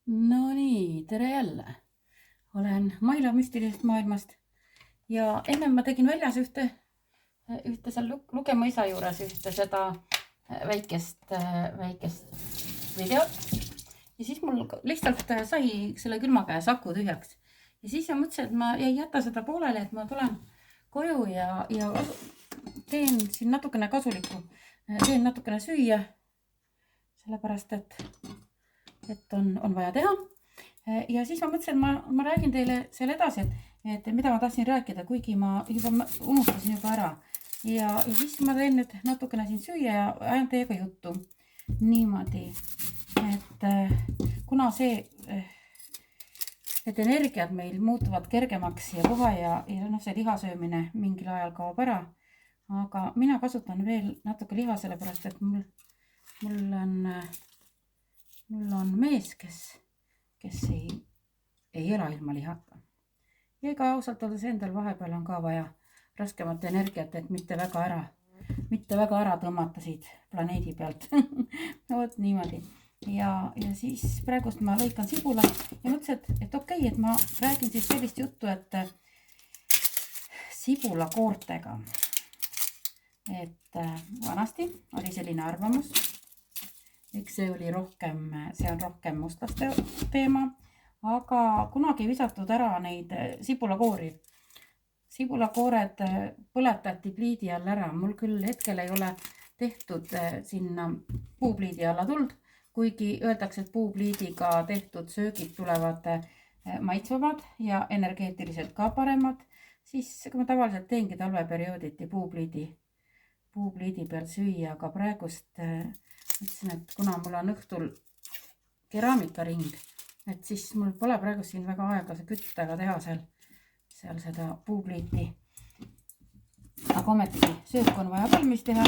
No nii, tere jälle. Olen Maila müstilisest maailmast ja ennem ma tegin väljas ühte seal Lugema isa juures ühte seda väikest videot. Ja siis mul lihtsalt sai selle külma käe saku tühjaks. Ja siis ma mõtlesin, et ma ei jäta seda pooleli, et ma tulen koju ja teen siin natukene kasulikku. Teen natukene süüa, sellepärast et on vaja teha. Ja siis ma mõtlesin, et ma räägin teile seal edasi, et mida ma tahtsin rääkida, kuigi ma juba unustasin juba ära. Ja siis ma teen nüüd natukene siin süüa ja ajan teiega juttu. Niimoodi, et kuna et energiad meil muutuvad kergemaks ja puha ja see lihasöömine mingil ajal kaob ära. Aga mina kasutan veel natuke liha, sellepärast, et mul on mees, kes ei ela ilma lihata. Ja ega ausalt öeldes endal vahepeal on ka vaja raskemat energiat, et mitte väga ära tõmmata siit planeedi pealt. No vot niimoodi. Ja siis praegust ma lõikan sibula ja mõtlesin, et okei, et ma räägin siis sellist juttu, et sibula koortega. Et vanasti oli selline arvamus. Eks see on rohkem mustlaste teema, aga kunagi visatud ära neid sibulakoori. Sibulakoored põletati pliidi all ära. Mul küll hetkel ei ole tehtud sinna puupliidi alla tuld, kuigi öeldakse, et puupliidiga tehtud söögid tulevad maitsvamad ja energeetiliselt ka paremad, siis ma tavaliselt teengi talveperiooditi puupliidi peal süüa, aga praegust mõtlesin, et kuna mul on õhtul keraamikaring, et siis mul pole praegu siin väga aega küttega teha seal seda puupliiti. Aga ometigi söök on vaja valmis teha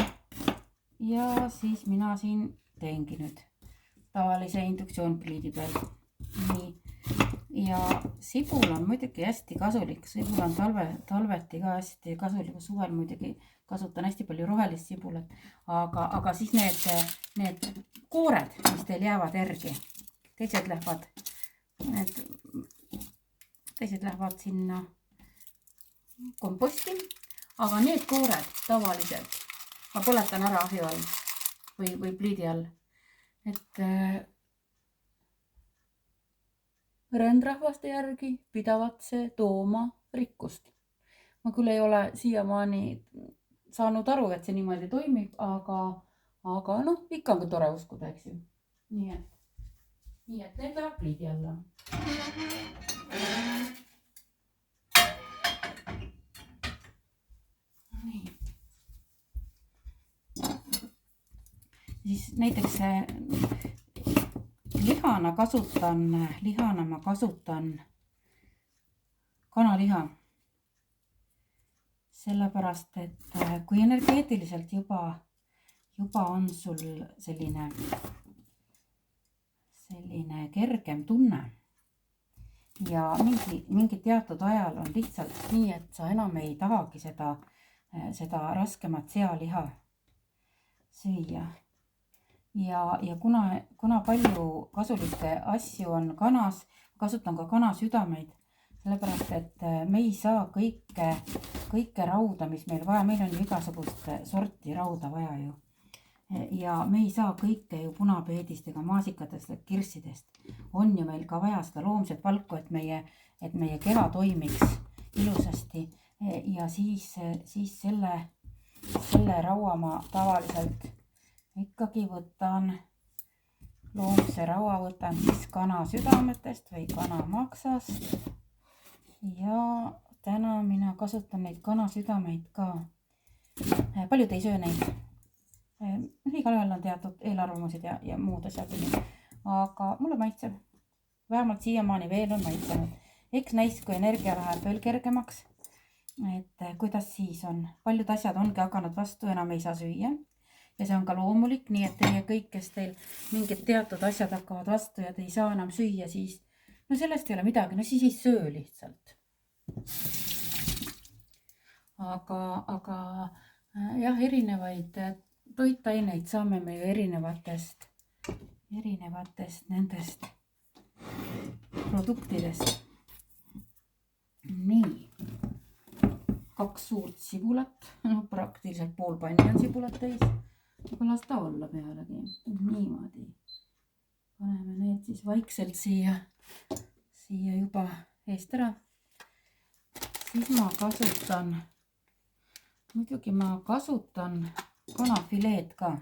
ja siis mina siin teengi nüüd tavalise induktsioonpliidi peal. Nii. Ja sibul on muidugi hästi kasulik. Sibul on talveti ka hästi kasulik. Suvel muidugi kasutan hästi palju rohelist sibulat, aga siis need koored, mis teil jäävad järgi, teised lähevad sinna komposti, aga need koored tavaliselt ma põletan ära ahju all või pliidi all, et rändrahvaste järgi pidavat see tooma rikkust. Ma küll ei ole siiamaani saanud aru, et see niimoodi toimib, aga noh, ikka on tore uskuda, eks ju. Nii et need läheb pliidi alla. Nii. Siis näiteks lihana ma kasutan kanaliha. Sellepärast, et kui energeetiliselt juba on sul selline kergem tunne ja mingi teatud ajal on lihtsalt nii, et sa enam ei tahagi seda raskemat sealiha süüa. Ja kuna palju kasulikke asju on kanas, kasutan ka kanasüdameid, sellepärast, et me ei saa kõike rauda, mis meil vaja. Meil on ju igasugust sorti rauda vaja ju. Ja me ei saa kõike ju punapeedist ega maasikatest, kirssidest. On ju meil ka vaja seda loomset valku, et meie keha toimiks ilusasti. Ja siis selle raua ma tavaliselt ikkagi võtan loomse raua, võtan siis kanasüdametest või kanamaksast. Ja täna mina kasutan neid kanasüdameid ka. Paljud ei söö neid. Igalühel on teatud eelarvamused ja muud asjad. Aga mulle maitseb. Vähemalt siiamaani veel on maitsenud. Eks näis, kui energia läheb veel kergemaks. Et kuidas siis on. Paljud asjad ongi hakanud vastu, enam ei saa süüa. Ja see on ka loomulik, nii et teie kõik, kes teil mingid teatud asjad hakkavad vastu ja te ei saa enam süüa, siis no sellest ei ole midagi, no siis ei söö lihtsalt. Aga jah, erinevaid toitaineid saame me ju erinevatest nendest produktidest. Nii. 2 suurt sibulat. Praktiliselt pool panni on sibulat täis. Aga las ta olla pealegi. Niimoodi. Paneme need siis vaikselt siia juba eest ära. Siis ma kasutan kanafileed ka.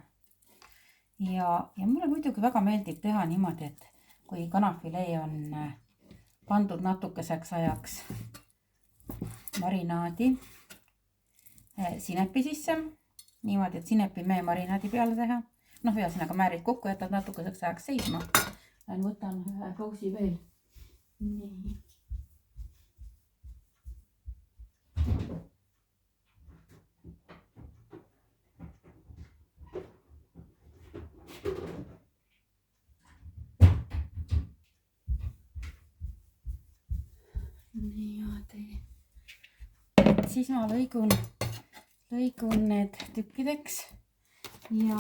Ja mulle muidugi väga meeldib teha niimoodi, et kui kanafilee on pandud natukeseks ajaks marinaadi sinepi sisse, niimoodi, et sinepi mee marinaadi peale teha. Noh, ühesõnaga määrid kokku, jätad natukeseks ajaks seisma. Võtan ühe kausi veel. Nii. Niimoodi. Siis ma lõigun need tükkideks ja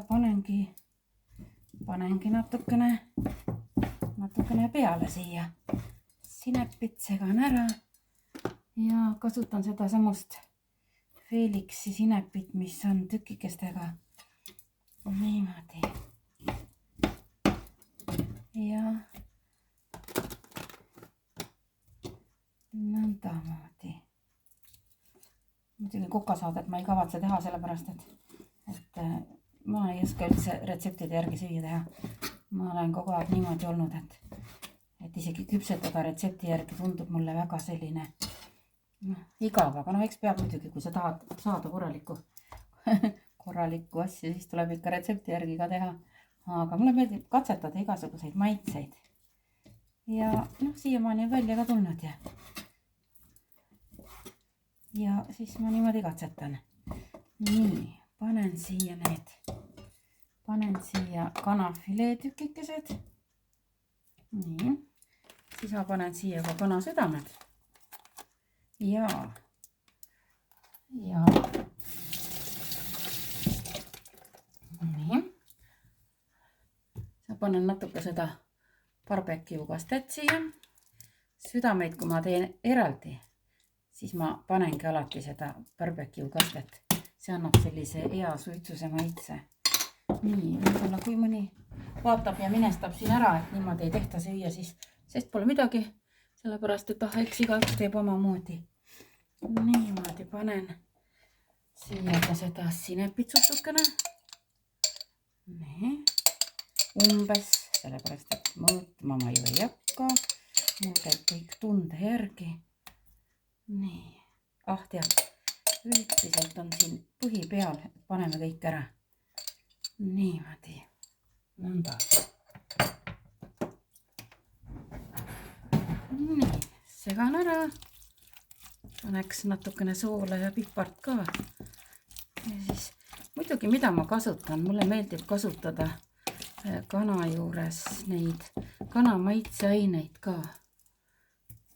panengi natukene peale siia. Sinepit segan ära ja kasutan seda samust Felixi sinepit, mis on tükikestega. Niimoodi. Ja nõndamoodi. Muidugi kokasaadet ma ei kavatse teha, sellepärast, et ma ei oska üldse retseptide järgi süüa teha. Ma olen kogu aeg niimoodi olnud, et isegi küpsetada retsepti järgi tundub mulle väga selline igav, aga eks peab muidugi, kui sa tahad saada korralikku asja, siis tuleb ikka retsepti järgi ka teha. Aga mulle meeldib katsetada igasuguseid maitseid. Ja siiamaani on välja ka tulnud ja siis ma niimoodi katsetan. Nii, panen siia kanafilee tükikesed. Nii, siis ma panen siia ka kanasüdamed. Ja nii. Sa panen natuke seda barbecue kastet siia. Südameid, kui ma teen eraldi, siis ma panengi alati seda barbecue kastet. See annab sellise hea suitsuse maitse. Nii, võib-olla kui mõni vaatab ja minestab siin ära, et niimoodi ei tehta süüa, siis sest pole midagi, sellepärast, et eks igaüks teeb omamoodi. Niimoodi panen siia ka seda sinepit sutukene. Nii, umbes, sellepärast, et mõõtma ma ju ei hakka. Mul käib kõik tunde järgi. Nii, tead, üldiselt on siin põhi peal, paneme kõik ära. Niimoodi, nõnda. Nii, segan ära. Paneks natukene soola ja pipart ka. Ja siis muidugi, mida ma kasutan, mulle meeldib kasutada kana juures neid kana maitseaineid ka.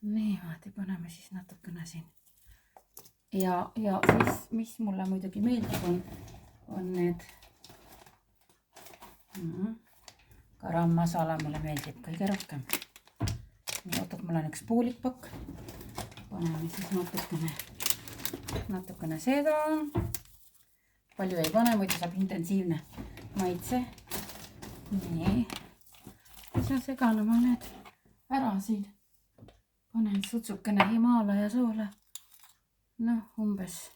Niimoodi paneme siis natukene siin. Ja siis, mis mulle muidugi meeldib, on need garam masala mulle meeldib kõige rohkem. Nii, ootad, mul on üks poolik pakk. Paneme siis natukene seda. Palju ei pane, muidu saab intensiivne maitse. Nii. Ja segan ma need ära siin. Panen sutsukene Himalaja soola. Umbes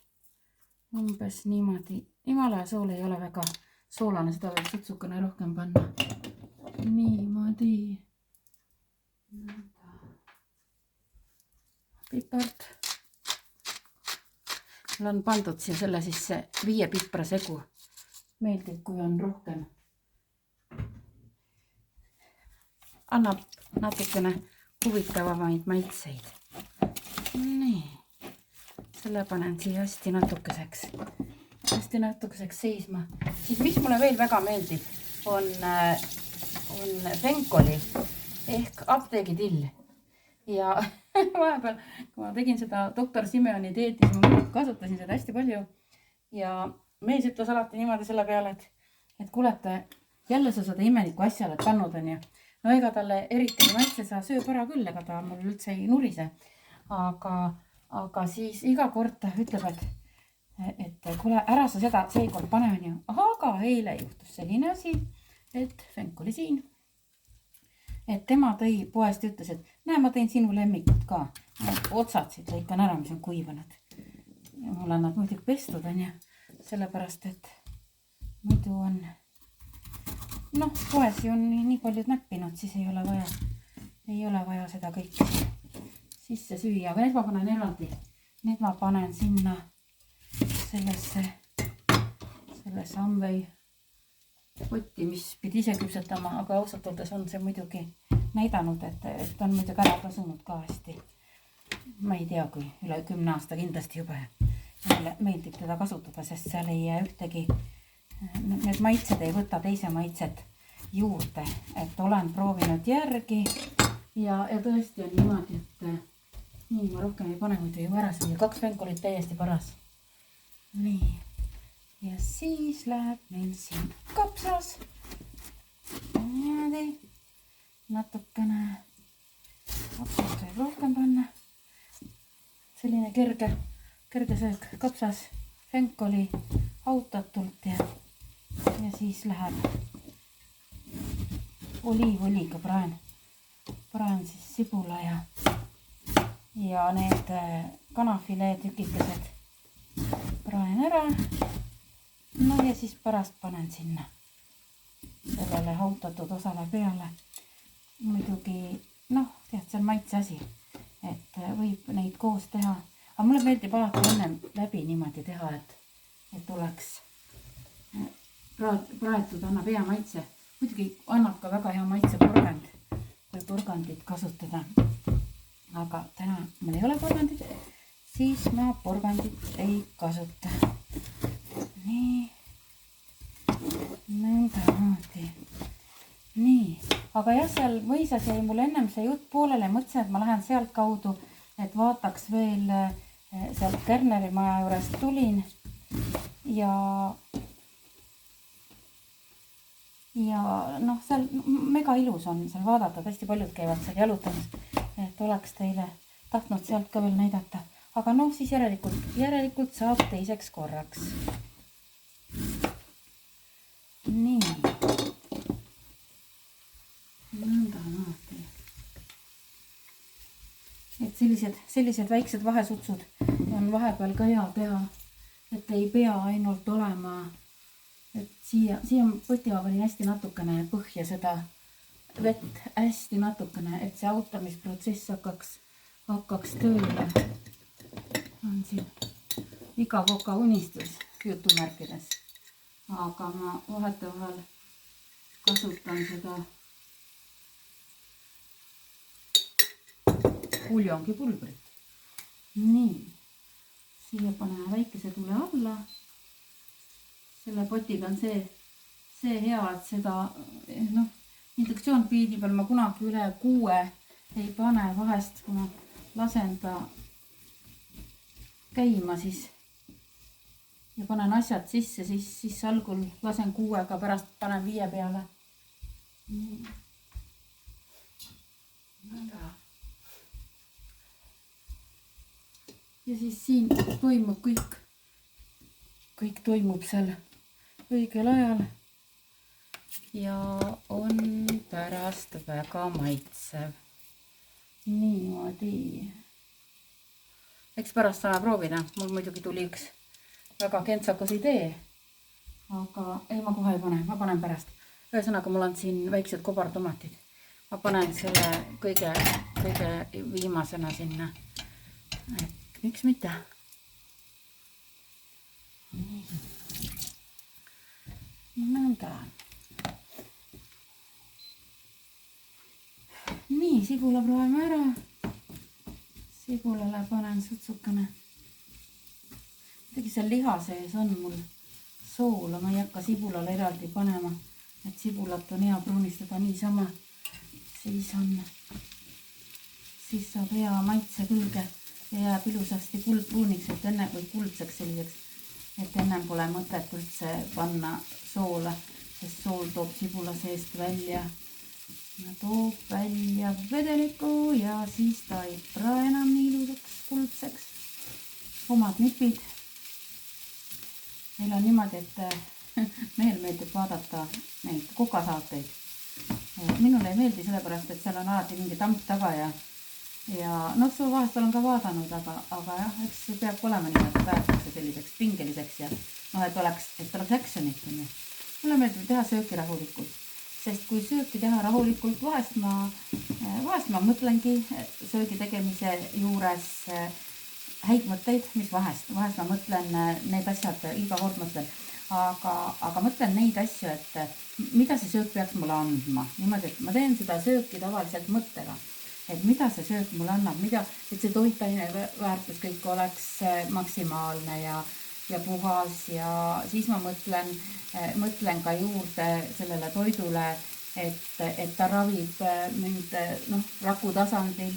niimoodi. Himalaja sool ei ole väga soolane, seda võib sutsukene rohkem panna. Niimoodi. Pipart. Mul on pandud siia selle sisse 5 pipra segu. Meeldib, kui on rohkem. Annab natukene huvitavamaid maitseid. Nii. Selle panen siia hästi natukeseks seisma. Siis mis mulle veel väga meeldib, on Fenkoli ehk apteegitill. Ja vahepeal, kui ma tegin seda doktor Simeoni dieeti, siis ma kasutasin seda hästi palju. Ja mees ütles alati niimoodi selle peale, et kuulete, jälle sa seda imelikku asja oled pannud, on ju. no ega talle eriti ei maitse, sa sööb ära küll, ega ta mul üldse ei nurise. Aga siis iga kord ta ütleb, et kuule, ära sa seda seekord pane, onju. Aga eile juhtus selline asi, et Fenk oli siin. Et tema tõi poest ja ütles, et näe, ma tõin sinu lemmikut ka. Otsad siit lõikan ära, mis on kuivanud. Ja mul on nad muidugi pestud, onju. Sellepärast, et muidu on, noh, poesi on nii paljud näppinud, siis ei ole vaja seda kõike sisse süüa. Aga need ma panen eraldi. Need ma panen sinna sellesse Amway potti, mis pidi ise küpsetama, aga ausalt oldes on see muidugi näidanud, et on muidugi ära tasunud ka hästi. Ma ei tea, kui üle 10 aasta kindlasti juba meile meeldib teda kasutada, sest seal ei jää ühtegi, need maitsed ei võta teise maitset juurde, et olen proovinud järgi ja tõesti on niimoodi, et nii ma rohkem ei pane, muidu ju ära süüa. 2 Fenk olid täiesti paras. Nii. Ja siis läheb meil siin kapsas. Niimoodi. Natukene. Kapsas võib rohkem panna. Selline kerge söök. Kapsas Fenk oli hautatult ja siis läheb oliivõliga praen siis sibula ja need kanafilee tükikesed praen ära. No ja siis pärast panen sinna sellele hautatud osale peale. Muidugi, noh, tead, see on maitse asi, et võib neid koos teha. Aga mulle meeldib alati ennem läbi niimoodi teha, et oleks praetud, annab hea maitse. Muidugi annab ka väga hea maitse porgand, kui porgandit kasutada. Aga täna mul ei ole porgandit, siis ma porgandit ei kasuta. Nii, nõnda moodi. Nii, aga jah, seal mõisas jäi mul ennem see jutt poolele. Mõtlesin, et ma lähen sealt kaudu, et vaataks veel sealt Kerneri maja juurest tulin ja noh, seal mega ilus on seal vaadata, tõesti paljud käivad seal jalutamas, et oleks teile tahtnud sealt ka veel näidata. Aga noh, siis järelikult saab teiseks korraks. Nii. Nõnda naati. Et sellised väiksed vahesutsud on vahepeal ka hea teha, et ei pea ainult olema, et siia potiga panin hästi natukene põhja seda vett, hästi natukene, et see autamisprotsess hakkaks tööle. On siin iga koka unistus jutumärkides, aga ma vahetevahel kasutan seda puljongipulbrit. Nii, siia paneme väikese tule alla. Selle potiga on see hea, et seda, noh, induktsioonpiidi peal ma kunagi üle 6 ei pane vahest, kui ma lasen ta käima siis ja panen asjad sisse, siis algul lasen 6-ga, pärast panen 5 peale. Ja siis siin toimub kõik toimub seal õigel ajal ja on pärast väga maitsev. Niimoodi. Eks pärast saame proovida. Mul muidugi tuli üks väga kentsakas idee, aga ei, ma kohe ei pane, ma panen pärast. Ühesõnaga, mul on siin väiksed kobartomatid. Ma panen selle kõige viimasena sinna. Et miks mitte? Nõnda. Nii, sibula proovime ära. Sibulale panen sutsukene. Tegi seal liha sees on mul soola, ma ei hakka sibulale eraldi panema, et sibulat on hea pruunistada niisama. Siis saab hea maitse külge ja jääb ilusasti kuldpruuniks, et enne või kuldseks selliseks, et ennem pole mõtet üldse panna soola, sest sool toob sibula seest välja toob välja vedeliku ja siis ta ei prae enam nii ilusaks kuldseks. Omad nipid. Meil on niimoodi, et meil meeldib vaadata neid kokasaateid. Minule ei meeldi sellepärast, et seal on alati mingi tamp taga ja noh, su vahest olen ka vaadanud, aga jah, eks peab olema nii, et tahetakse selliseks pingeliseks ja noh, et oleks actionit. Mulle meeldib teha sööki rahulikult, sest kui sööki teha rahulikult, vahest ma mõtlengi söögi tegemise juures häid mõtteid, mis vahest ma mõtlen need asjad, iga kord mõtlen, aga mõtlen neid asju, et mida see söök peaks mulle andma. Niimoodi, et ma teen seda sööki tavaliselt mõttega, et mida see söök mulle annab, et see toitaine väärtus kõik oleks maksimaalne ja puhas ja siis ma mõtlen ka juurde sellele toidule, et ta ravib mind raku tasandil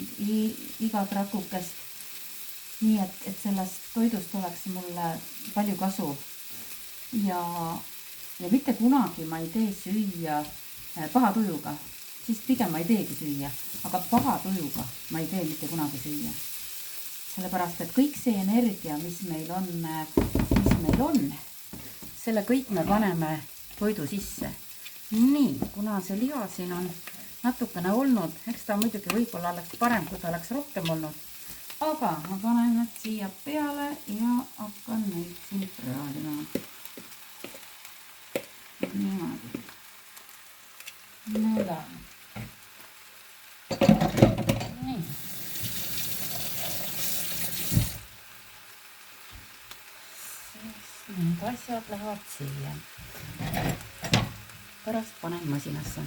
igat rakukest. Nii et sellest toidust oleks mulle palju kasu ja mitte kunagi ma ei tee süüa paha tujuga, siis pigem ma ei teegi süüa, aga paha tujuga ma ei tee mitte kunagi süüa. Sellepärast, et kõik see energia, mis meil on, selle kõik me paneme toidu sisse. Nii, kuna see liha siin on natukene olnud, eks ta muidugi võib-olla oleks parem, kui ta oleks rohkem olnud, aga ma panen nad siia peale ja hakkan neid siin praadima. Niimoodi. Nõda. Nii. Need asjad lähevad siia. Pärast panen masinasse.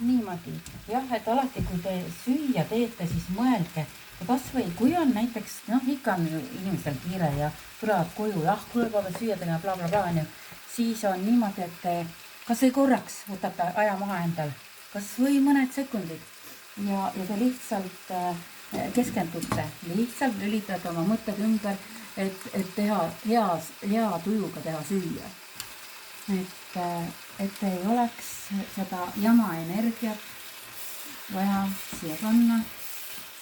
Niimoodi. Jah, et alati kui te süüa teete, siis mõelge, kas või kui on näiteks, ikka on inimestel kiire ja tulevad koju, kuule peavad süüa tegema, bla bla bla, siis on niimoodi, et kas või korraks võtate aja maha endal, kas või mõned sekundid ja te lihtsalt keskendute, lihtsalt lülitate oma mõtted ümber, et teha hea tujuga teha süüa. Et ei oleks seda jama energiat vaja siia panna,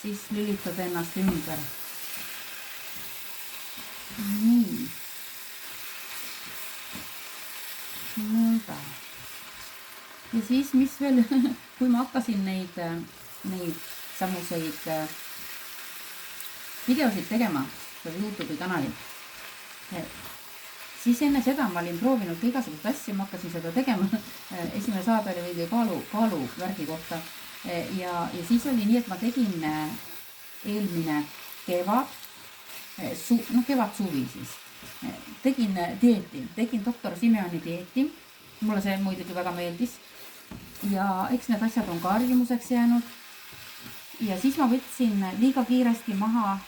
siis lülitad ennast ümber. Nii. Nõnda. Ja siis, mis veel, kui ma hakkasin neid samuseid videosid tegema, YouTube'i kanalil, siis enne seda ma olin proovinud igasugust asja, ma hakkasin seda tegema. Esimene saade oli veidi kaaluvärgi kohta. Ja siis oli nii, et ma tegin eelmine kevad-suvi siis. Tegin dieeti, tegin doktor Simeoni dieeti. Mulle see muidugi väga meeldis. Ja eks need asjad on ka harjumuseks jäänud. Ja siis ma võtsin liiga kiiresti maha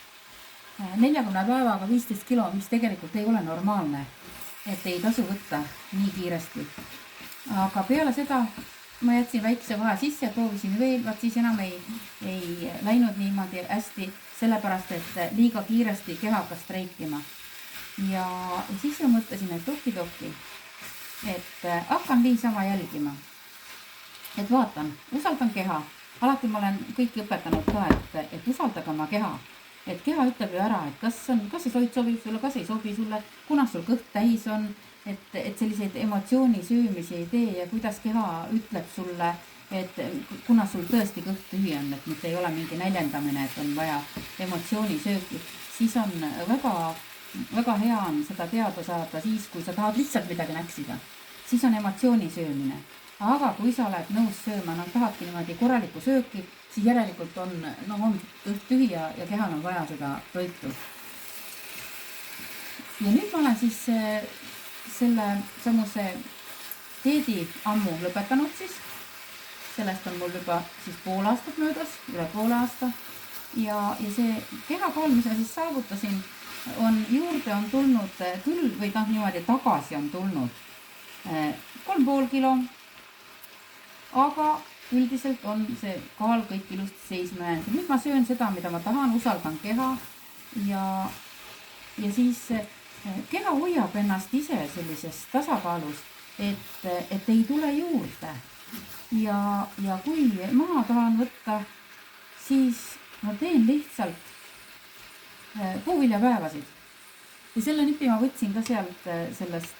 40 päevaga 15 kilo, mis tegelikult ei ole normaalne. Et ei tasu võtta nii kiiresti. Aga peale seda ma jätsin väikse vahe sisse ja proovisin veel, vaat siis enam ei läinud niimoodi hästi, sellepärast, et liiga kiiresti keha hakkas streikima. Ja siis ma mõtlesin, et tohki, et hakkan niisama jälgima. Et vaatan, usaldan keha. Alati ma olen kõiki õpetanud ka, et usaldage oma keha. Et keha ütleb ju ära, et kas see toit sobib sulle, kas ei sobi sulle, kuna sul kõht täis on, et selliseid emotsiooni söömisi ei tee ja kuidas keha ütleb sulle, et kuna sul tõesti kõht tühi on, et mitte ei ole mingi näljendamine, et on vaja emotsiooni sööki, siis on väga hea on seda teada saada siis, kui sa tahad lihtsalt midagi näksida, siis on emotsiooni söömine. Aga kui sa oled nõus sööma, tahadki niimoodi korralikku sööki, siis järelikult on kõht tühi ja kehal on vaja seda toitu. Ja nüüd ma olen siis selle samuse dieedi ammu lõpetanud siis. Sellest on mul juba siis pool aastat möödas, üle poole aasta. Ja see kehakaal, mis ma siis saavutasin, juurde on tulnud küll või niimoodi tagasi on tulnud 3,5 kilo. Aga üldiselt on see kaal kõik ilusti seisma jäänud. Nüüd ma söön seda, mida ma tahan, usaldan keha ja siis keha hoiab ennast ise sellises tasakaalus, et ei tule juurde. ja kui maha tahan võtta, siis ma teen lihtsalt puuviljapäevasid. Ja selle nipi ma võtsin ka sealt sellest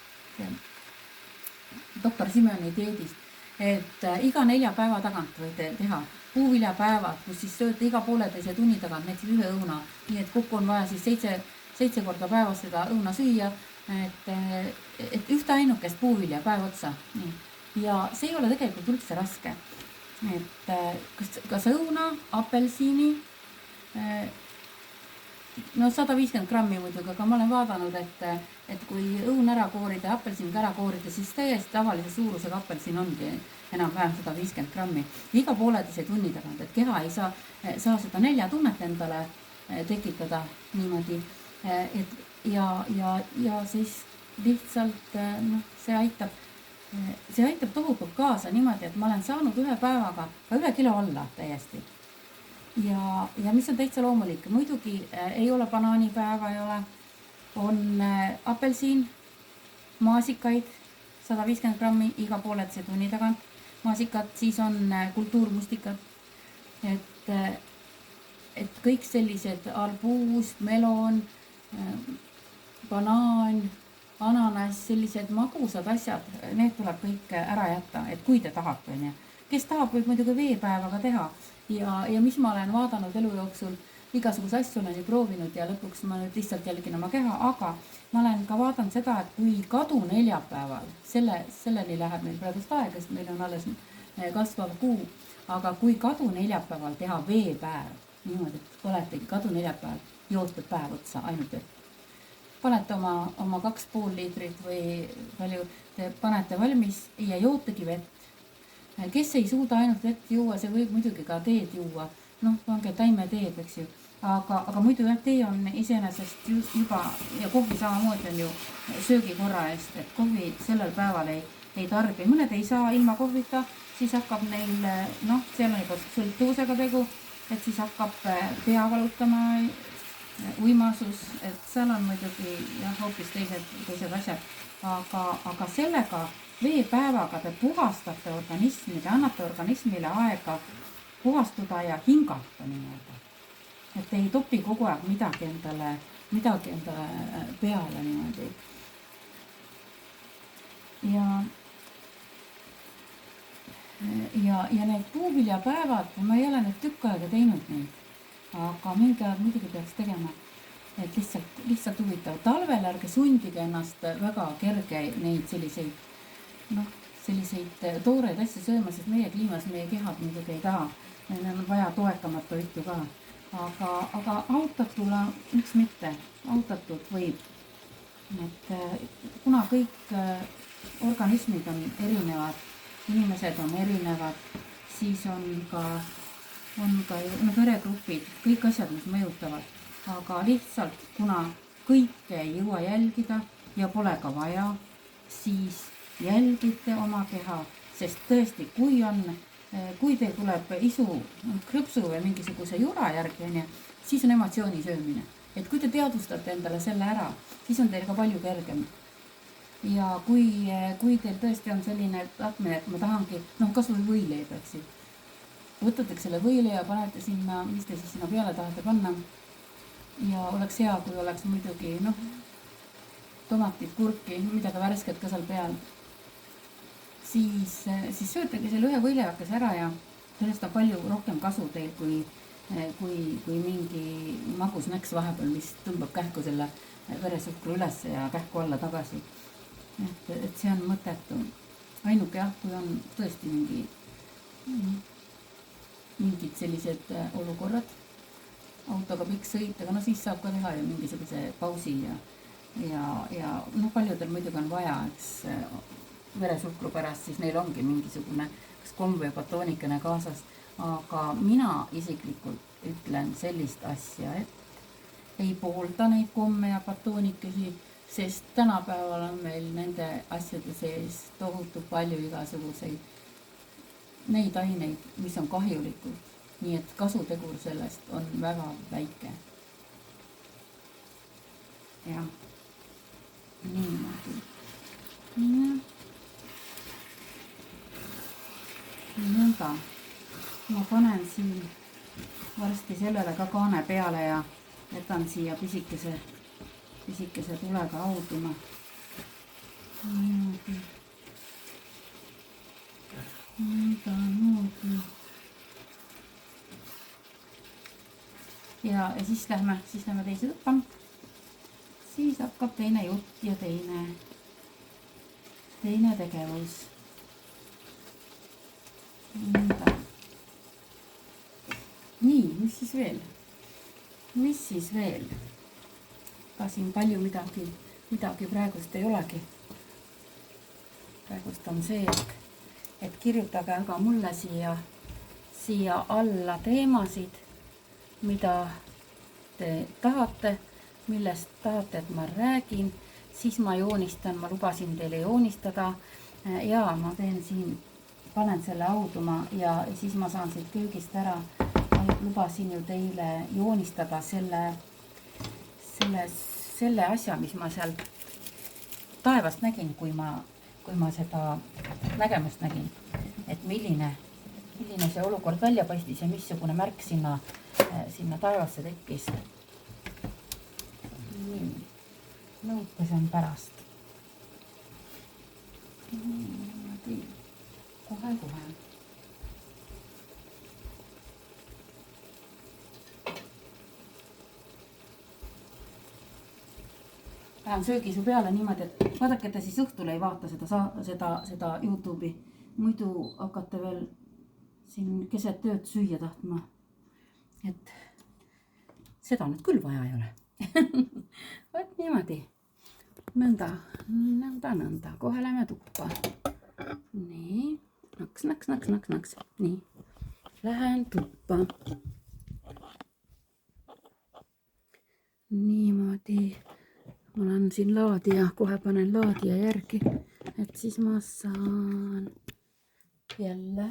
doktor Simoni dieedist, et iga 4 päeva tagant võite teha puuviljapäevad, kus siis sööte iga pooleteise tunni tagant näiteks ühe õuna, nii et kokku on vaja siis 7 korda päevas seda õuna süüa, et ühte ainukest puuvilja päev otsa. Nii. Ja see ei ole tegelikult üldse raske. Et kas õuna, apelsiini, no 150 grammi muidugi, aga ma olen vaadanud, et kui õun ära koorida ja apelsin ära koorida, siis täiesti tavalise suurusega apelsin ongi enam-vähem 150 grammi. Iga pooleteise tunni tagant, et keha ei saa seda näljatunnet endale tekitada niimoodi. Ja siis lihtsalt see aitab tohutult kaasa niimoodi, et ma olen saanud ühe päevaga ka 1 kilo alla täiesti. Ja mis on täitsa loomulik, muidugi ei ole banaanipäeva, ei ole, on apelsiin, maasikaid 150 grammi iga pooleteise tunni tagant, maasikad, siis on kultuurmustikad, et kõik sellised arbuus, melon, banaan, ananas, sellised magusad asjad, need tuleb kõik ära jätta, et kui te tahate, kes tahab, võib muidugi veepäevaga teha ja mis ma olen vaadanud elu jooksul, igasuguse asju olen ju proovinud ja lõpuks ma nüüd lihtsalt jälgin oma keha, aga ma olen ka vaadanud seda, et kui kadu neljapäeval, selleni läheb meil praegust aega, sest meil on alles kasvav kuu, aga kui kadu neljapäeval teha veepäev, niimoodi, et oletegi kadu neljapäeval, jooste päev otsa ainult vett. Panete oma 2,5 liitrit või palju te panete valmis ja jootegi vett. Kes ei suuda ainult vett juua, see võib muidugi ka teed juua. Pange taimeteed, eks ju. Aga muidu tee on iseenesest juba ja kohvi samamoodi on ju söögikorra eest, et kohvi sellel päeval ei tarbi. Mõned ei saa ilma kohvita, siis hakkab neil, seal on juba sõltuvusega tegu, et siis hakkab pea valutama, uimasus, et seal on muidugi hoopis teised asjad, aga sellega veepäevaga te puhastate organismi, te annate organismile aega puhastuda ja hingata niimoodi, et ei topi kogu aeg midagi endale peale niimoodi. Ja need puuviljapäevad, ma ei ole nüüd tükk aega teinud neid, aga mingi aeg muidugi peaks tegema, et lihtsalt huvitav. Talvel ärge sundige ennast väga kerge neid selliseid tooreid asju sööma, sest meie kliimas meie kehad muidugi ei taha. Meil on vaja toekamat toitu ka. Aga autatuna, miks mitte, autatud võib. Et kuna kõik organismid on erinevad, inimesed on erinevad, siis on ka veregrupid, kõik asjad, mis mõjutavad, aga lihtsalt, kuna kõike ei jõua jälgida ja pole ka vaja, siis jälgite oma keha, sest tõesti, kui teil tuleb isu, krõpsu või mingisuguse jura järgi, siis on emotsiooni söömine. Et kui te teadvustate endale selle ära, siis on teil ka palju kergem. Ja kui teil tõesti on selline tahtmine, et ma tahangi, kas või võileib, eks ju. Võtateks selle võile ja panete sinna, mis te siis sinna peale tahate panna. Ja oleks hea, kui oleks muidugi, tomatit, kurki, midagi värsket ka seal peal. Siis söötegi selle ühe võileiakese ära ja sellest on palju rohkem kasu teil, kui mingi magus näks vahepeal, mis tõmbab kähku selle veresuhkru üles ja kähku alla tagasi. Et see on mõttetu. Ainuke jah, kui on tõesti mingid sellised olukorrad, autoga pikk sõit, aga siis saab ka teha ju mingisuguse pausi ja paljudel muidugi on vaja, eks veresuhkru pärast, siis neil ongi mingisugune kas komm või batoonikene kaasas, aga mina isiklikult ütlen sellist asja, et ei poolda neid komme ja batoonikesi, sest tänapäeval on meil nende asjade sees tohutu palju igasuguseid neid aineid, mis on kahjulikud, nii et kasutegur sellest on väga väike. Ja niimoodi. nõnda. Ma panen siin varsti sellele ka kaane peale ja jätan siia pisikese tulega hauduma. Nõnda. Ja siis lähme teise tuppa. Siis hakkab teine jutt ja teine tegevus. Nii, mis siis veel? Ka siin palju midagi praegust ei olegi. Praegust on see, et kirjutage aga mulle siia alla teemasid, mida te tahate, millest tahate, et ma räägin, siis ma joonistan, ma lubasin teile joonistada ja ma teen siin, panen selle hauduma ja siis ma saan siit köögist ära. Ma lubasin ju teile joonistada selle asja, mis ma seal taevast nägin, kui ma seda nägemust nägin, et milline see olukord välja paistis ja missugune märk sinna taevasse tekkis. Nii, nõukasen pärast. Kohe. Lähen söögisu peale niimoodi, et vaadake, te siis õhtul ei vaata seda YouTube'i. Muidu hakkate veel siin keset tööd süüa tahtma. Et seda nüüd küll vaja ei ole. Võt niimoodi. Nõnda. Kohe lähme tuppa. Nii. Naks. Nii. Lähen tuppa. Niimoodi. Ma olen siin laadija, kohe panen laadija järgi, et siis ma saan jälle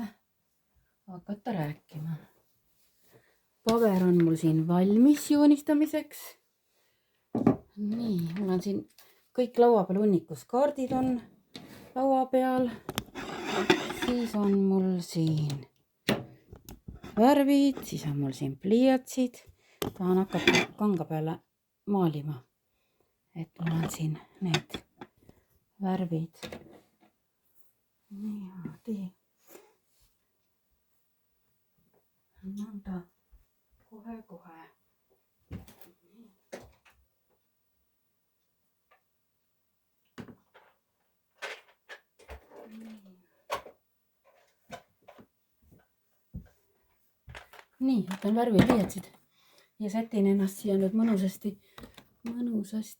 hakata rääkima. Paber on mul siin valmis joonistamiseks. Nii, mul on siin kõik laua peal hunnikus, kaardid on laua peal. Siis on mul siin värvid, siis on mul siin pliiatsid. Tahan hakata kanga peale maalima. Et mul on siin need värvid. Niimoodi. Nõnda. Kohe. Nii, võtan värvipliiatsid ja sätin ennast siia nüüd mõnusasti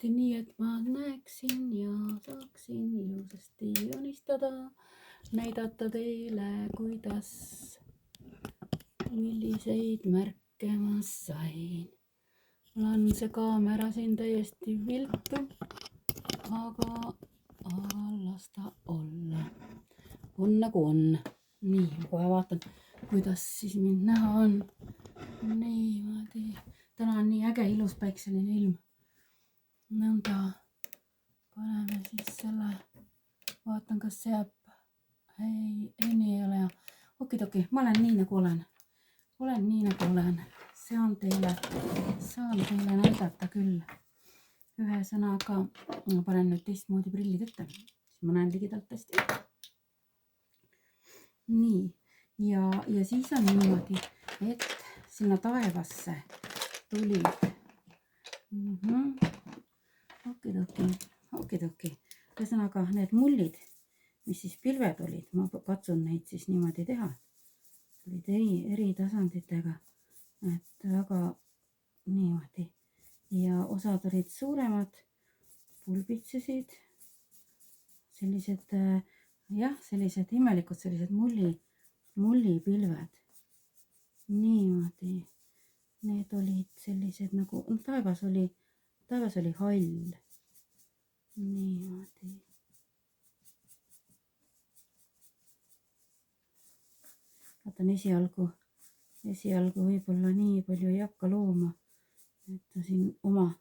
nii, et ma näeksin ja saaksin ilusasti joonistada, näidata teile, milliseid märke ma sain. Mul on see kaamera siin täiesti viltu, aga las ta olla. On nagu on. Nii, kohe vaatan, kuidas siis mind näha on. Niimoodi. Täna on nii äge ilus päikseline ilm. Nõnda. Paneme siis selle. Vaatan, kas see jääb. Ei, nii ei ole. Okidoki, ma olen nii nagu olen. Olen nii nagu olen. Saan teile näidata küll. Ühesõnaga, ma panen nüüd teistmoodi prillid ette. Siis ma näen ligidalt hästi. Nii. Ja siis on niimoodi, et sinna taevasse tulid. Okidoki. Ühesõnaga, need mullid, mis siis pilved olid, ma katsun neid siis niimoodi teha. Olid eri tasanditega, et väga niimoodi. Ja osad olid suuremad, pulbitsesid, sellised imelikud, sellised mullipilved. Niimoodi. Need olid sellised nagu, taevas oli hall. Niimoodi. Vaatan esialgu võib-olla nii palju ei hakka looma, et siin oma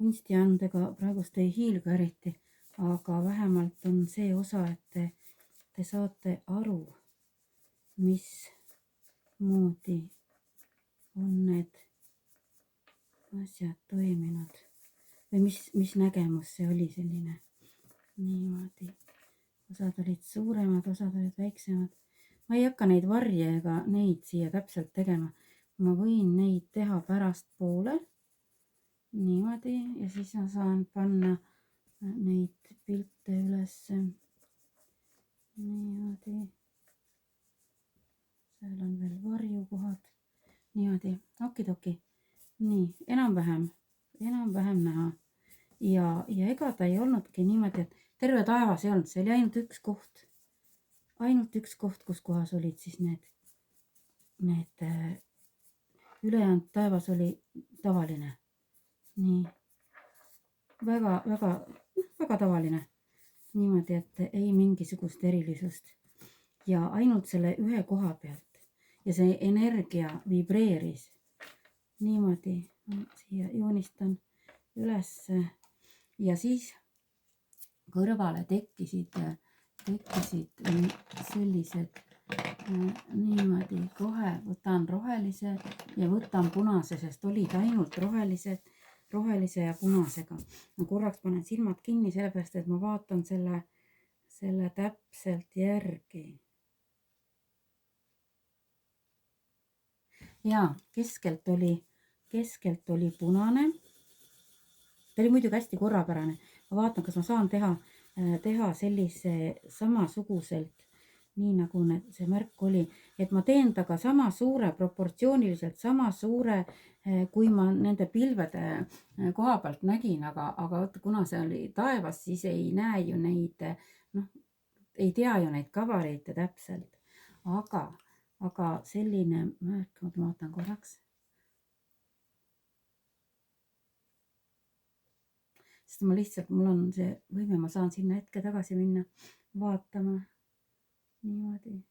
kunstiandega praegust ei hiilga eriti, aga vähemalt on see osa, et te saate aru, mismoodi on need asjad toiminud või mis nägemus see oli selline. Niimoodi. Osad olid suuremad, osad olid väiksemad. Ma ei hakka neid varje ega neid siia täpselt tegema. Ma võin neid teha pärast poole. Niimoodi. Ja siis ma saan panna neid pilte ülesse. Niimoodi. Seal on veel varjukohad. Niimoodi. Okidoki. Nii, enam-vähem näha. Ja ega ta ei olnudki niimoodi, et terve taevas ei olnud, see oli ainult üks koht. Ainult üks koht, kus kohas olid siis need ülejäänud taevas oli tavaline. Nii. Väga tavaline. Niimoodi, et ei mingisugust erilisust. Ja ainult selle ühe koha pealt. Ja see energia vibreeris. Niimoodi. Siia joonistan ülesse. Ja siis kõrvale tekkisid sellised niimoodi. Kohe võtan rohelise ja võtan punase, sest olid ainult rohelise ja punasega. Ma korraks panen silmad kinni, sellepärast, et ma vaatan selle täpselt järgi. Ja keskelt oli punane. Ta oli muidugi hästi korrapärane. Ma vaatan, kas ma saan teha sellise samasuguselt, nii nagu see märk oli. Et ma teen ta ka sama suure, proportsiooniliselt sama suure, kui ma nende pilvede koha pealt nägin. Aga kuna see oli taevas, siis ei näe ju neid, ei tea ju neid kavareite täpselt. Aga selline märk, ma vaatan korraks. Sest ma lihtsalt, mul on see võime, ma saan sinna hetke tagasi minna vaatama. Niimoodi.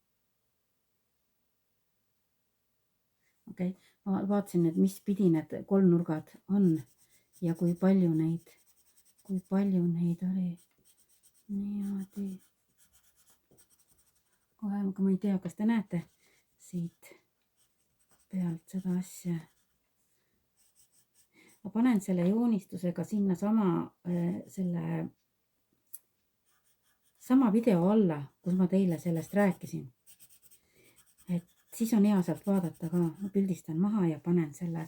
Okei, ma vaatasin, et mis pidi need kolmnurgad on ja kui palju neid oli. Niimoodi. Kohe, aga ma ei tea, kas te näete siit pealt seda asja. Ma panen selle joonistusega sinna sama video alla, kus ma teile sellest rääkisin. Et siis on hea sealt vaadata ka. Ma pildistan maha ja panen selle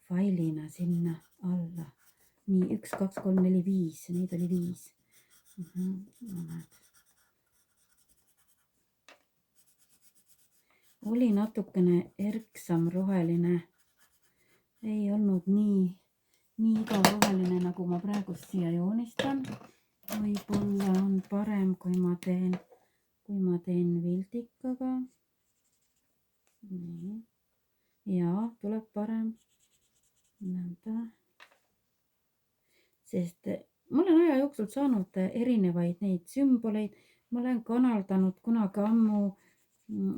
failina sinna alla. Nii, 1, 2, 3, 4, 5. Neid oli 5. Oli natukene erksam roheline. Ei olnud nii igaroheline, nagu ma praegu siia joonistan. Võib-olla on parem, kui ma teen vildikaga. Nii. Ja tuleb parem. Nõnda. Sest ma olen aja jooksul saanud erinevaid neid sümboleid. Ma olen kanaldanud kunagi ammu,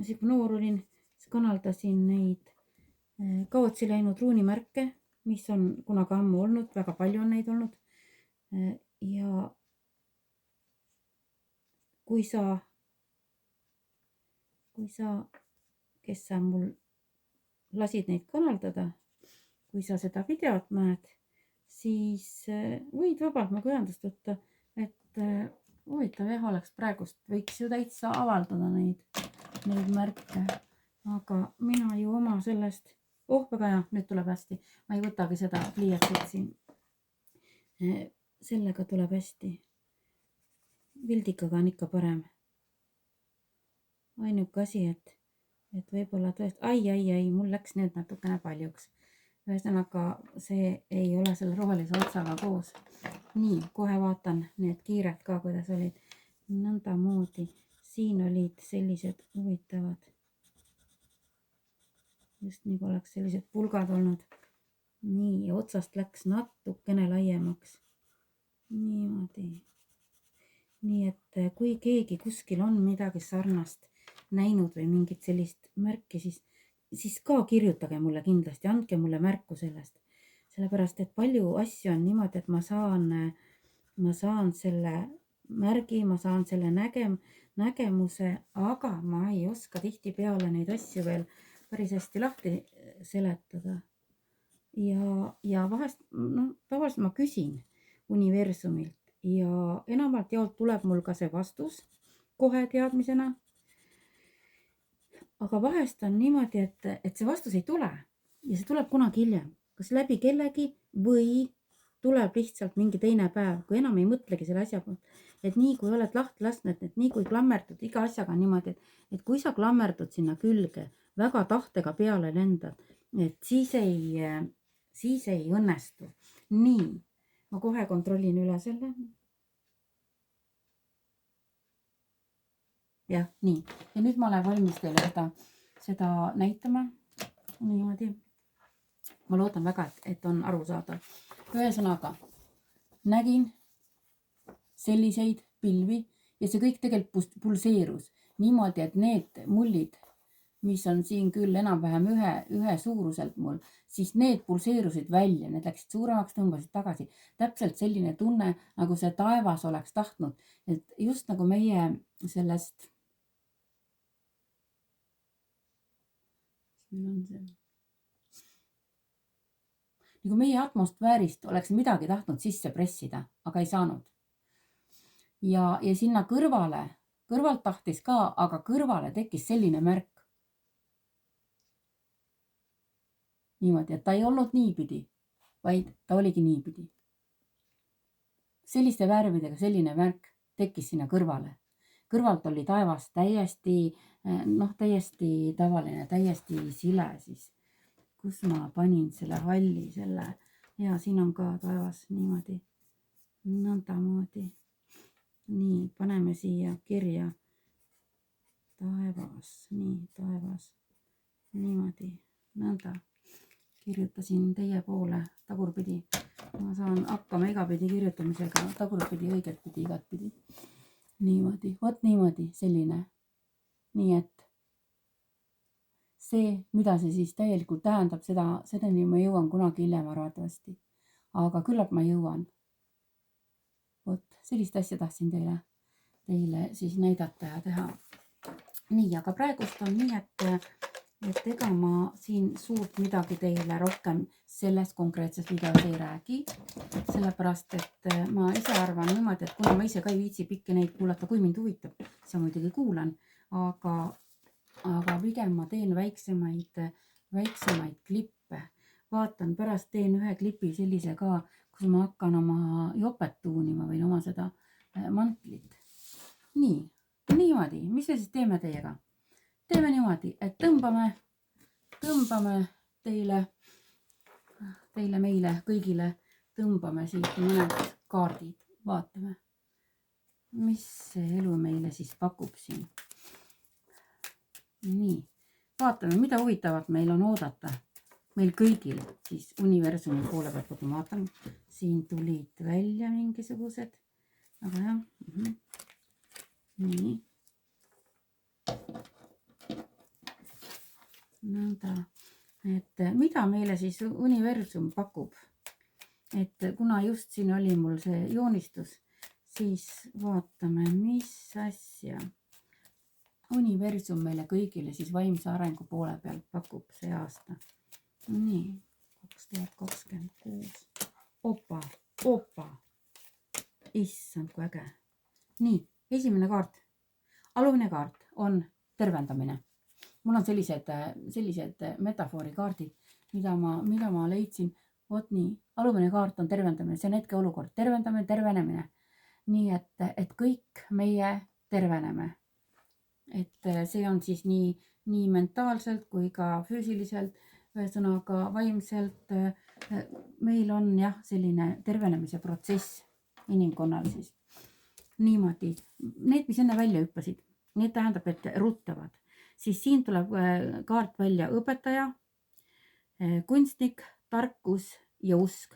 siis kui noor olin, siis kanaldasin neid kaotsi läinud ruunimärke, mis on kunagi ammu olnud, väga palju on neid olnud. Ja kui sa, kes sa mul lasid neid kanaldada, kui sa seda videot näed, siis võid vabalt muga ühendust võtta, et huvitav jah, oleks praegust, võiks ju täitsa avaldada neid märke, aga mina ju oma sellest, väga hea, nüüd tuleb hästi, ma ei võtagi seda pliiatsit siin, sellega tuleb hästi, vildikaga on ikka parem, ainuke asi, et võib-olla tõesti, ai, mul läks need natukene paljuks. Ühesõnaga, see ei ole selle rohelise otsaga koos. Nii, kohe vaatan need kiired ka, kuidas olid. Nõnda moodi. Siin olid sellised huvitavad. Just nii kui oleks sellised pulgad olnud. Nii, ja otsast läks natukene laiemaks. Niimoodi. Nii, et kui keegi kuskil on midagi sarnast näinud või mingit sellist märki, siis ka kirjutage mulle kindlasti, andke mulle märku sellest. Sellepärast, et palju asju on niimoodi, et ma saan selle märgi, ma saan selle nägemuse, aga ma ei oska tihtipeale neid asju veel päris hästi lahti seletada. Ja vahest, tavaliselt ma küsin universumilt ja enamalt jaolt tuleb mul ka see vastus kohe teadmisena. Aga vahest on niimoodi, et see vastus ei tule ja see tuleb kunagi hiljem, kas läbi kellegi või tuleb lihtsalt mingi teine päev, kui enam ei mõtlegi selle asja pealt. Et nii kui oled lahti lasknud, et nii kui klammerdud iga asjaga on niimoodi, et kui sa klammerdud sinna külge, väga tahtega peale lendad, et siis ei õnnestu. Nii, ma kohe kontrollin üle selle. Jah, nii. Ja nüüd ma olen valmis teile seda näitama. Niimoodi. Ma loodan väga, et on aru saada. Ühesõnaga, nägin selliseid pilvi ja see kõik tegelikult pulseerus niimoodi, et need mullid, mis on siin küll enam-vähem ühe suuruselt mul, siis need pulseerusid välja, need läksid suuremaks, tõmbasid tagasi. Täpselt selline tunne, nagu see taevas oleks tahtnud, et just nagu meie sellest, nagu meie atmosfäärist oleks midagi tahtnud sisse pressida, aga ei saanud. Ja sinna kõrvalt tahtis ka, aga kõrvale tekkis selline märk. Niimoodi, et ta ei olnud niipidi, vaid ta oligi niipidi. Selliste värvidega selline märk tekkis sinna kõrvale. Kõrvalt oli taevas täiesti tavaline, täiesti sile siis. Kus ma panin selle halli, ja siin on ka taevas niimoodi, nõndamoodi. Nii, paneme siia kirja taevas, niimoodi, nõnda. Kirjutasin teie poole tagurpidi. Ma saan hakkama igapidi kirjutamisega, tagurpidi, õigetpidi, igatpidi. Niimoodi, vot niimoodi, selline. Nii et see, mida see siis täielikult tähendab, sedani ma jõuan kunagi hiljem arvatavasti. Aga küllap ma jõuan. Vot, sellist asja tahtsin teile siis näidata ja teha. Nii, aga praegust on nii, et ega ma siin suurt midagi teile rohkem selles konkreetses videos ei räägi. Sellepärast, et ma ise arvan niimoodi, et kuna ma ise ka ei viitsi pikki neid kuulata, kui mind huvitab, siis muidugi kuulan. Aga pigem ma teen väiksemaid klippe. Vaatan, pärast teen ühe klipi sellise ka, kus ma hakkan oma jopet tuunima või oma seda mantlit. Nii, niimoodi. Mis me siis teeme teiega? Teeme niimoodi, et tõmbame teile meile kõigile, tõmbame siit mõned kaardid. Vaatame, mis see elu meile siis pakub siin. Nii, vaatame, mida huvitavat meil on oodata. Meil kõigil siis universumi poole pealt, kui ma vaatan, siin tulid välja mingisugused. Aga jah, nii. Nõnda, et mida meile siis universum pakub. Et kuna just siin oli mul see joonistus, siis vaatame, mis asja universum meile kõigile siis vaimse arengu poole pealt pakub see aasta. Nii, 2026. Opa. Issand, kui äge. Nii, esimene kaart. Alumine kaart on tervendamine. Mul on sellised metafoorikaardid, mida ma leidsin. Vot nii, alumine kaart on tervendamine, see on hetkeolukord. Tervendamine, tervenemine. Nii, et kõik meie terveneme. Et see on siis nii mentaalselt kui ka füüsiliselt, ühesõnaga vaimselt. Meil on jah, selline tervenemise protsess inimkonnal siis. Niimoodi. Need, mis enne välja hüppasid, need tähendab, et ruttavad. Siis siin tuleb kaart välja õpetaja, kunstnik, tarkus ja usk.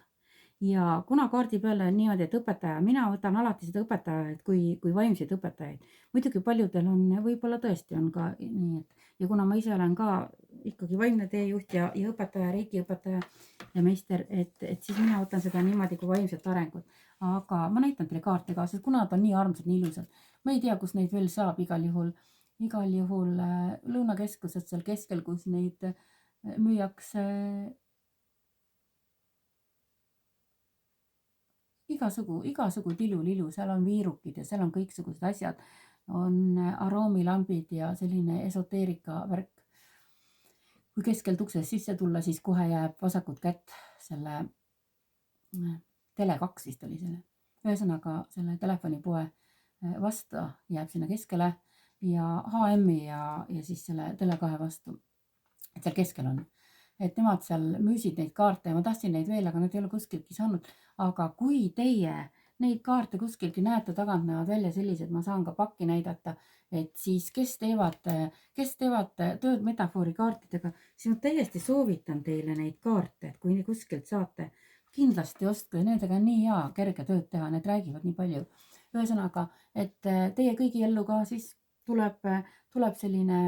Ja kuna kaardi peale niimoodi, et õpetaja, mina võtan alati seda õpetajaid kui vaimseid õpetajaid. Muidugi paljudel on, võib-olla tõesti on ka nii, ja kuna ma ise olen ka ikkagi vaimne teejuht ja õpetaja, reikiõpetaja ja meister, et siis mina võtan seda niimoodi kui vaimset arengut. Aga ma näitan teile kaarte ka, sest kuna nad on nii armsad, nii ilusad. ma ei tea, kus neid veel saab, igal juhul lõunakeskused seal keskel, kus neid müüakse igasugu tilulilu, seal on viirukid ja seal on kõiksugused asjad, on aroomilambid ja selline esoteerika värk. Kui keskelt uksest sisse tulla, siis kohe jääb vasakut kätt selle Tele2 vist oli selle. Ühesõnaga selle telefonipoe vastu jääb sinna keskele ja HM-i ja siis selle Tele2 vastu. Et seal keskel on. Et nemad seal müüsid neid kaarte ja ma tahtsin neid veel, aga nad ei ole kuskilgi saanud. Aga kui teie neid kaarte kuskilgi näete, tagant näevad välja sellised, ma saan ka pakki näidata, et siis kes teevad tööd metafoori kaartidega, siis ma täiesti soovitan teile neid kaarte, et kui kuskilt saate, kindlasti ostke, nendega on nii hea kerge tööd teha, need räägivad nii palju. Ühesõnaga, et teie kõigi ellu ka siis tuleb selline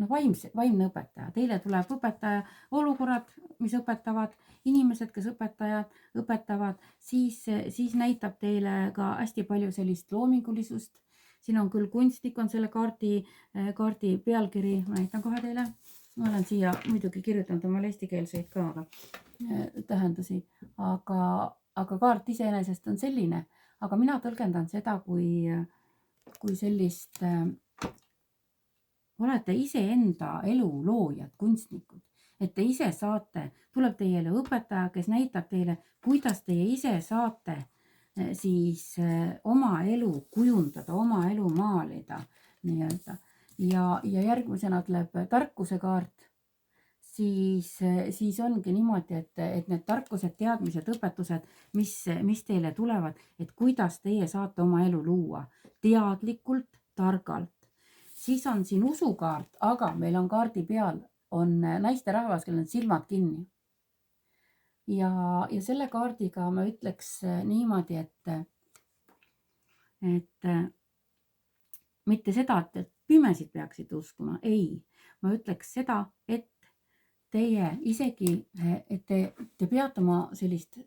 vaimne õpetaja. Teile tuleb õpetaja olukorrad, mis õpetavad, inimesed, kes õpetavad, siis näitab teile ka hästi palju sellist loomingulisust. Siin on küll kunstnik, on selle kaardi pealkiri, ma näitan kohe teile. Ma olen siia muidugi kirjutanud omale eestikeelseid ka tähendusi, aga kaart iseenesest on selline, aga mina tõlgendan seda kui sellist olete iseenda elu loojad, kunstnikud, et te ise saate, tuleb teile õpetaja, kes näitab teile, kuidas teie ise saate siis oma elu kujundada, oma elu maalida nii-öelda. Ja järgmisena tuleb tarkuse kaart, siis ongi niimoodi, et need tarkused, teadmised, õpetused, mis teile tulevad, et kuidas teie saate oma elu luua teadlikult, targalt. Siis on siin usukaart, aga meil on kaardi peal on naisterahvas, kellel on silmad kinni. Ja selle kaardiga ma ütleks niimoodi, et mitte seda, et pimesid peaksid uskuma. Ei, ma ütleks seda, et teie isegi, et te peate oma sellist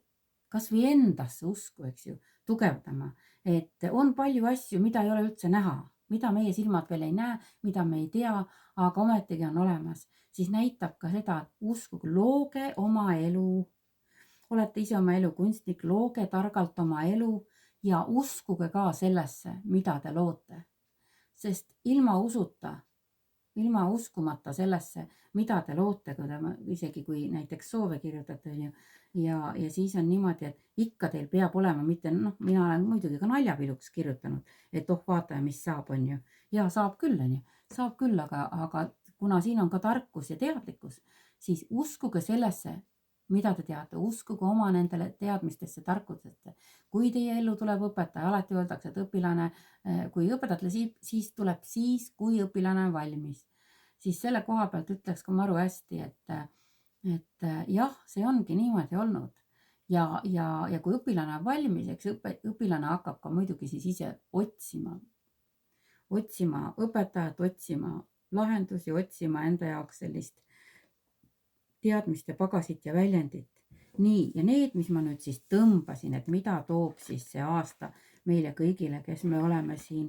kas või endasse usku, eks ju, tugevdama. Et on palju asju, mida ei ole üldse näha, mida meie silmad veel ei näe, mida me ei tea, aga ometigi on olemas, siis näitab ka seda, et uskuge, looge oma elu. Olete ise oma elu kunstnik, looge targalt oma elu ja uskuge ka sellesse, mida te loote. Sest ilma usuta, ilma uskumata sellesse, mida te loote, isegi kui näiteks soove kirjutate ja siis on niimoodi, et ikka teil peab olema, mitte mina olen muidugi ka naljapiluks kirjutanud, et vaata, mis saab, on ju. Ja saab küll, aga kuna siin on ka tarkus ja teadlikkus, siis uskuge sellesse, mida te teate, uskuge oma nendele teadmistesse, tarkusesse. Kui teie ellu tuleb õpetaja, alati öeldakse, et õpilane, kui õpetajale siis tuleb siis, kui õpilane on valmis. Siis selle koha pealt ütleks ka maru hästi, et jah, see ongi niimoodi olnud. Ja kui õpilane on valmis, eks õpilane hakkab ka muidugi siis ise otsima õpetajat, otsima lahendusi, otsima enda jaoks sellist teadmist ja pagasit ja väljendit. Nii, ja need, mis ma nüüd siis tõmbasin, et mida toob siis see aasta meile kõigile, kes me oleme siin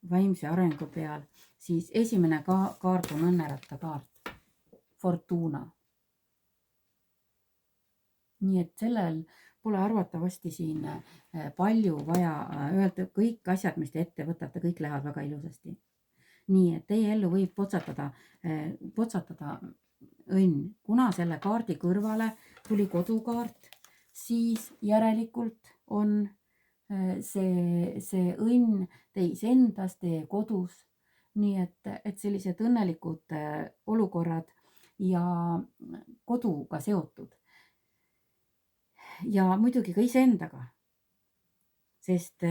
vaimse arengu peal, siis esimene kaart on õnneratta kaart, Fortuna. Nii et sellel pole arvatavasti siin palju vaja öelda, kõik asjad, mis te ette võtate, kõik lähevad väga ilusasti. Nii, et teie ellu võib potsatada õnn. Kuna selle kaardi kõrvale tuli kodukaart, siis järelikult on see õnn teis endas, teie kodus. Nii et sellised õnnelikud olukorrad ja koduga seotud. Ja muidugi ka iseendaga, sest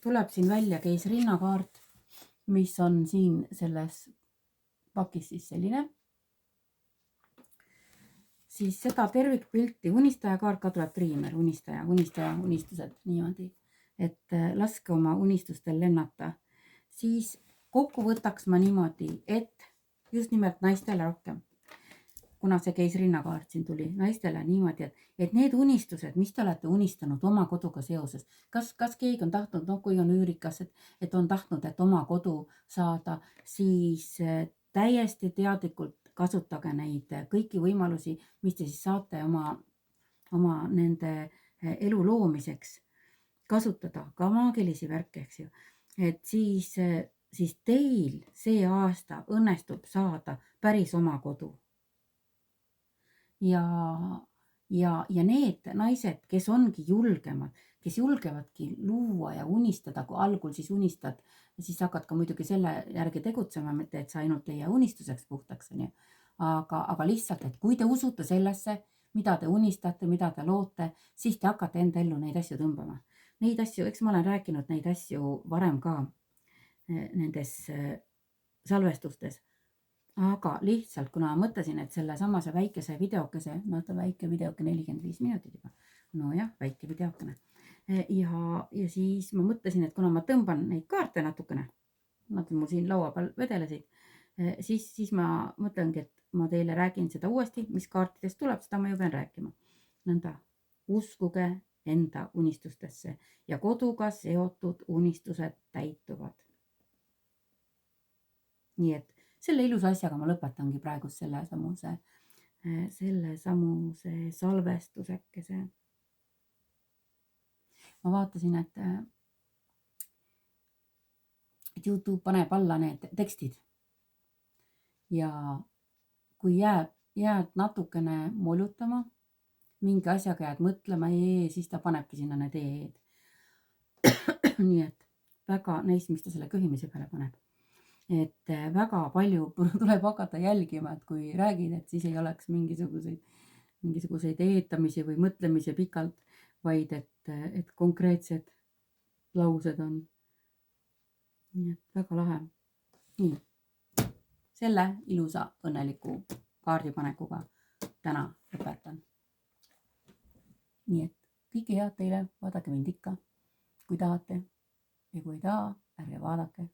tuleb siin välja keisrinna kaart, mis on siin selles pakis siis selline. Siis seda tervikpilti, unistaja kaart ka tuleb triimer, unistaja, unistused niimoodi, et laske oma unistustel lennata. Siis kokku võtaks ma niimoodi, et just nimelt naistele rohkem. kuna see keisrinnakaart siin tuli naistele niimoodi, et need unistused, mis te olete unistanud oma koduga seoses, kas keegi on tahtnud, noh, kui on üürikas, et on tahtnud, et oma kodu saada, siis täiesti teadlikult kasutage neid kõiki võimalusi, mis te siis saate oma nende elu loomiseks kasutada, ka maagilisi värke, eks ju. Et siis teil see aasta õnnestub saada päris oma kodu. Ja need naised, kes ongi julgemad, kes julgevadki luua ja unistada, kui algul siis unistad, siis hakkad ka muidugi selle järgi tegutsema, mitte et sa ainult teie unistuseks puhtaks, on ju. Aga lihtsalt, et kui te usute sellesse, mida te unistate, mida te loote, siis te hakkate enda ellu neid asju tõmbama. Neid asju, eks ma olen rääkinud neid asju varem ka nendes salvestustes. Aga lihtsalt, kuna ma mõtlesin, et selle samase väikese videokese, no ta väike videoke 45 minutit juba, no jah, väike videokene. Ja siis ma mõtlesin, et kuna ma tõmban neid kaarte natukene, nad mul siin laua peal vedelesid, siis ma mõtlengi, et ma teile räägin seda uuesti, mis kaartidest tuleb, seda ma ju pean rääkima. Nõnda, uskuge enda unistustesse ja koduga seotud unistused täituvad. Nii et selle ilusa asjaga ma lõpetangi praegu selle samuse salvestusekese. Ma vaatasin, et YouTube paneb alla need tekstid. Ja kui jääd natukene molutama, mingi asjaga jääd mõtlema, siis ta panebki sinna need e-d. Nii et väga neis, mis ta selle köhimise peale paneb. Et väga palju tuleb hakata jälgima, et kui räägid, et siis ei oleks mingisuguseid eetamisi või mõtlemisi pikalt, vaid et konkreetsed laused on. Nii et väga lahe. Nii, selle ilusa õnneliku kaardipanekuga täna lõpetan. Nii et kõike head teile, vaadake mind ikka, kui tahate ja kui ei taha, ärge vaadake.